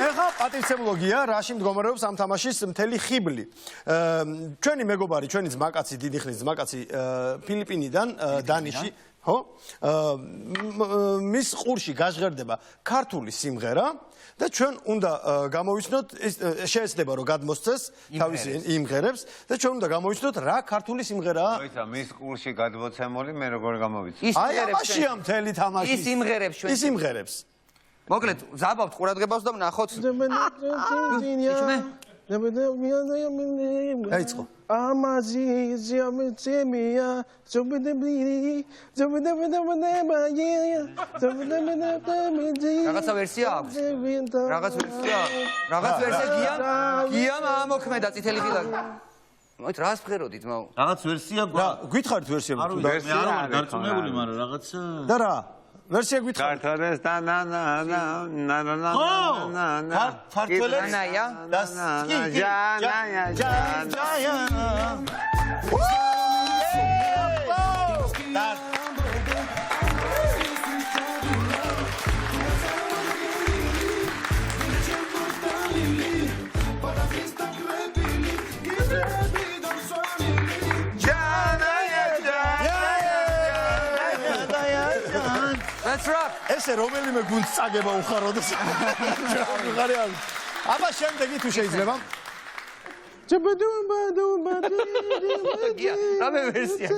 ეხლა პატივცემლოგია, რაში მდგომარეობს ამ თამაშის მთელი ხიბლი. ჩვენი მეგობარი, ჩვენი ძმაკაცი, დიდი ხნის ძმაკაცი ფილიპინიდან, დანიში, ხო? მის ყურში გაჟღერდება ქართული სიმღერა და ჩვენ უნდა გამოვიცნოთ, შეეცდება რომ გადმოსცეს თავისი იმღერებს და ჩვენ უნდა გამოვიცნოთ რა ქართული სიმღერაა. მოიცა, მის ყურში გადმოცემული მე როგორ გამოვიცნო? აი ამაშია მთელი თამაში. ის იმღერებს ჩვენ. ის იმღერებს. მოკლედ, ზაბავთ ყურადღებას და ვნახოთ. დაიწყო. რაღაცა ვერსია აქვს. რაღაც ვერსია გიამ ამოქმედა წითელი ღილაკი. მოით რას ფხეროდით მაო? რაღაც ვერსია გითხარით ვერსია? არ ვიცი, არ ვარ გარწმუნებული, მაგრამ რაღაცა და რა? ვერსია გითხარით? ქართლეს და ფართველებს ანაია და That's right. ესე რომელიმე გუნდს წაგება უხაროდეს. ვიღარი არის. აბა შემდეგი თუ შეიძლება. რამე ვერსია?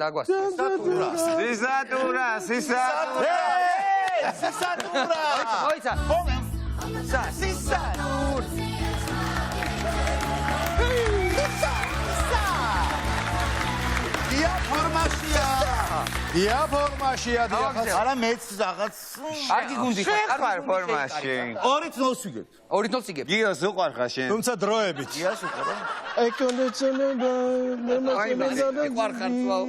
დაგვას. მოიცა. ია ფორმაშია დიახაც. არა მეც რაღაც კარგი გუნდი ხარ. ხარ ფორმაში. 2-0 ვიგებ. 2-0 იგებ. გიოს უყარ ხარ შენ. თუმცა დროებით. გიას უყარა. ეყარ ხარ თვალ.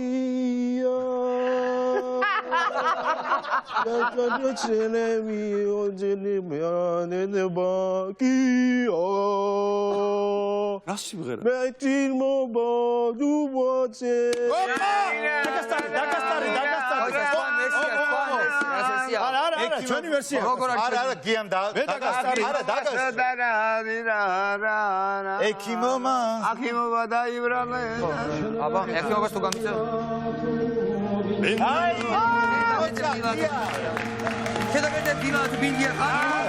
რა სიმღერა? არა, ჩვენი ვერსია. არა, გიამ და ექიმომა აქიმობა დაიბრალე. აბა, ექიმობას თუ გამიწევ? შედაგეთ დილად ბინდია ხარ?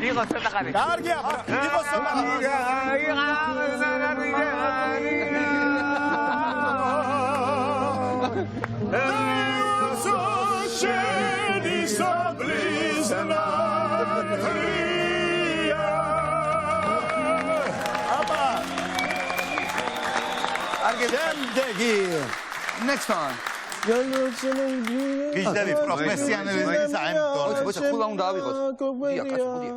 იყო ცოტა ხანი. კარგია, იყო ცოტა ხანი. Next one. გიჟდები პროფესიონალიზმის აიმდო. მოიცა, ხულა უნდა ავიღოთ. დია, კაცო, ხუდია.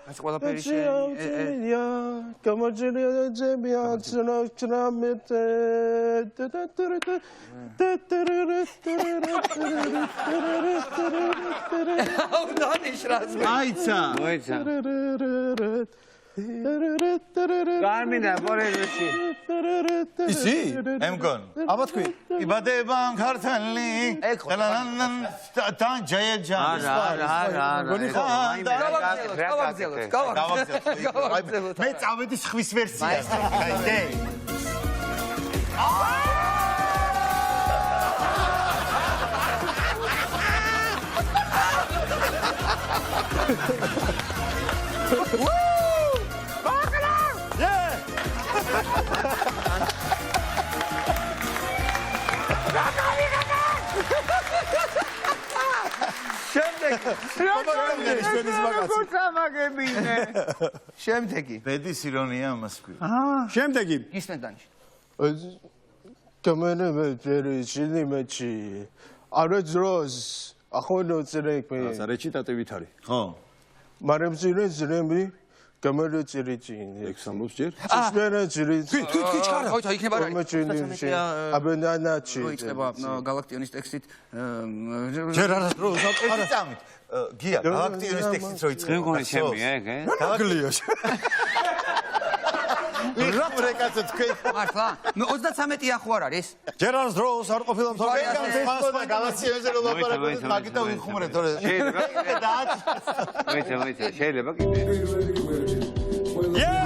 ეს ყველაფერი აიცა მოიცა. Carmina, პორეზში. ისი? ემგონ აბა თქვი. იბადება ქართალი და ჯაეჯან გავაგზავნოთ. მე წავედი ხვის ვერსიას გაიგე შემდეგი. ბედის ირონია ამას ქვია. შემდეგი. ისმენ დანიშ. Community, Aradros, Ahono Zerek, რეჩიტატივით არის. ხო Madam Ziremi, გამარჯვებული. 660 ჯერ. სვენაჯრიც. თქვი ჩქარა. ხო, იქნება რა. გამარჯვებული. აბენანაჩი. მოიწება გალაქტიონის ტექსტით. ჯერ არასდროს ერთი წამით. გია, გალაქტიონის ტექსტიც რო იწყება. მეგონი ჩემი, ეგ? გაგლიოშ. რა კაცო თქვი? მართლა? 33-ია ხო არ არის? ჯერ არასდროს არ ყოფილა სხვა გალაქტიონზე რო ლაპარაკობთ, მაგითო ვიხუმრე, თორე შეიძლება კიდე.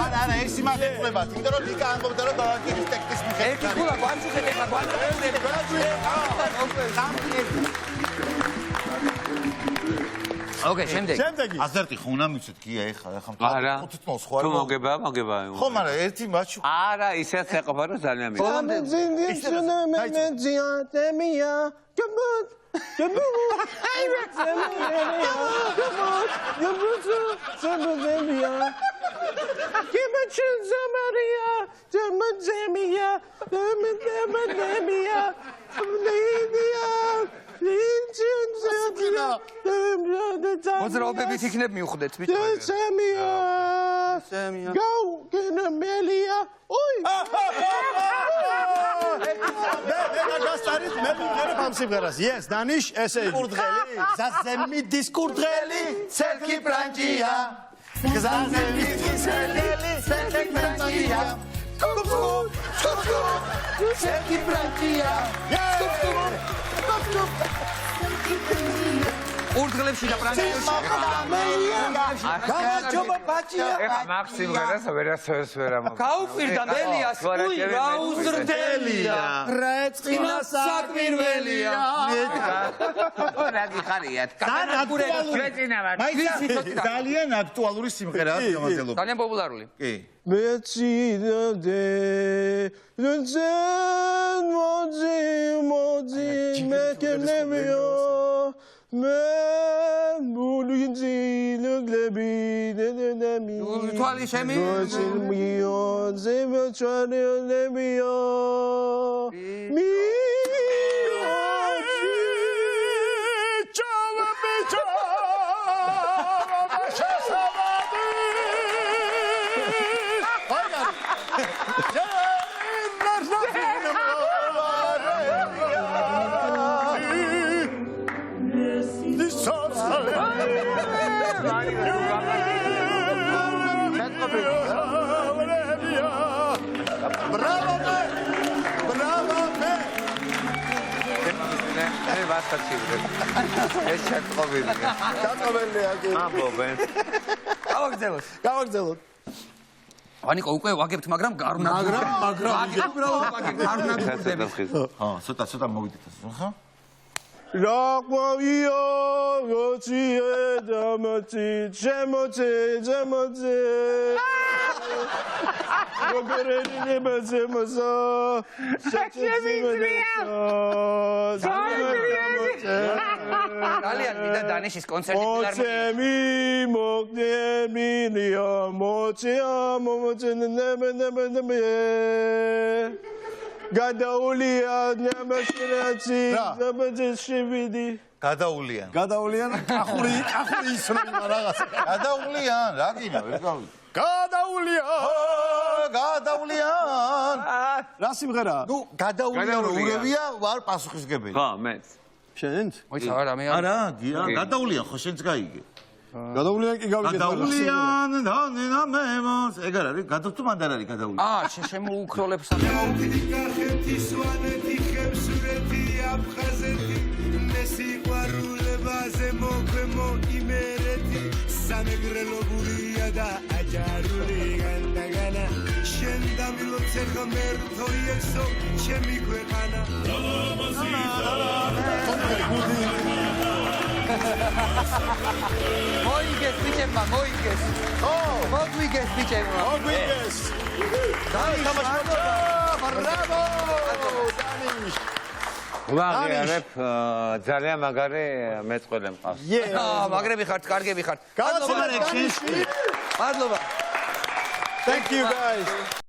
არა, ეს იმაზე ხდებათ, იმიტომ რომ ლიკა ამბობდა რომ გალაქტიონის ტექსტის მიხედვით. ერთი ხულა გვანჩუხეთ ეხლა ოკეი, შემდეგ. შემდეგი. აზერტი ხო უნდა მიცეთ გია ეხლა არა. 5 თმოს ხო არ თუ მოგება. ხო, მაგრამ ერთი მაჩუ არა, ისეც ეყოფა რომ ძალიან მიწა. მოძრაობებით იქნებ მივხვდეთ ბიჭო. მე მიგერებ ამ სიმღერას. Yes, დანიშ ესე იგი. კურდღელი, ზაზემი დისკურდღელი, ცელკი პრანჭია. გზაზემი დისკურდღელი, ცელკი პრანჭია. კუპკუპ, კუპკუp, ცელკი პრანჭია. ურდღლებში და პრანჩიაში. გამარჯობა ბაჭია. ეხა მაქსიმ გარას ვერასოდეს ვერ ამოგვი. გაუკვირდა მელიას, უი გაუზრდელია. რეწინა საკვირველია. რა გიხარიათ? ძალიან აქტუალური სიმღერაა გამოდელობა. ძალიან პოპულარული. კი. მეციდე რენცენ მოძი მეკენებიო მე მულინძილებლები დედენემი თვალი შემი მოძილმიო ზემოჩანელებიო მი ეს შეტყობილია. დაწყობილია კი. ამბობენ. გავაგზავნოთ. ვანიკო უკვე ვაგებთ, მაგრამ გარუნად. ვაგებთ გარუნად გურდები. ხო, ცოტა მოვიდეთ ასე, ხო? რაყვავია როციე დამაცი შემოცე მოგერენი ბაზემოსა ძალიან მინდა დანიშის კონცერტი მოცემი მოგდემინია მოწენებენებენებე გადაულია ნამაშრაცი დამეშევიდი გადაულიან. გადაულიან ახური ისროი რაღაც. გადაულიან, რა გინდა, ვერ გავი. გადაულიან. რა სიმღერაა? ნუ გადაულიან რო ურევია, ვარ პასუხისგებელი. ხო, მეც. შენც? მოიცა არა მე არა, გია, გადაულიან ხო შენც გაიგე. გადაულიან კი გავიგეთ. გადაულიან და მემოს. ეგ არ არის, გადავთუ მანდ არ არის გადაულიან. შემოუქროლებ სიყვარულებაზე მოგვემო იმერეთი სამეგრელობურია და აჯარული განდაგანა შენ დამილობ ეხა მერტო იესო ჩემი ქვეყანა მოიგეს ბიჭებმა მოიგეს მოგვიგეს ბიჭებმა მოგვიგეს ბრავო დანიშ ვაღიარებ ძალიან მაგარი მეწყვილე მყავს. მაგრები ხართ, კარგები ხართ. მადლობა. მადლობა. Thank you guys.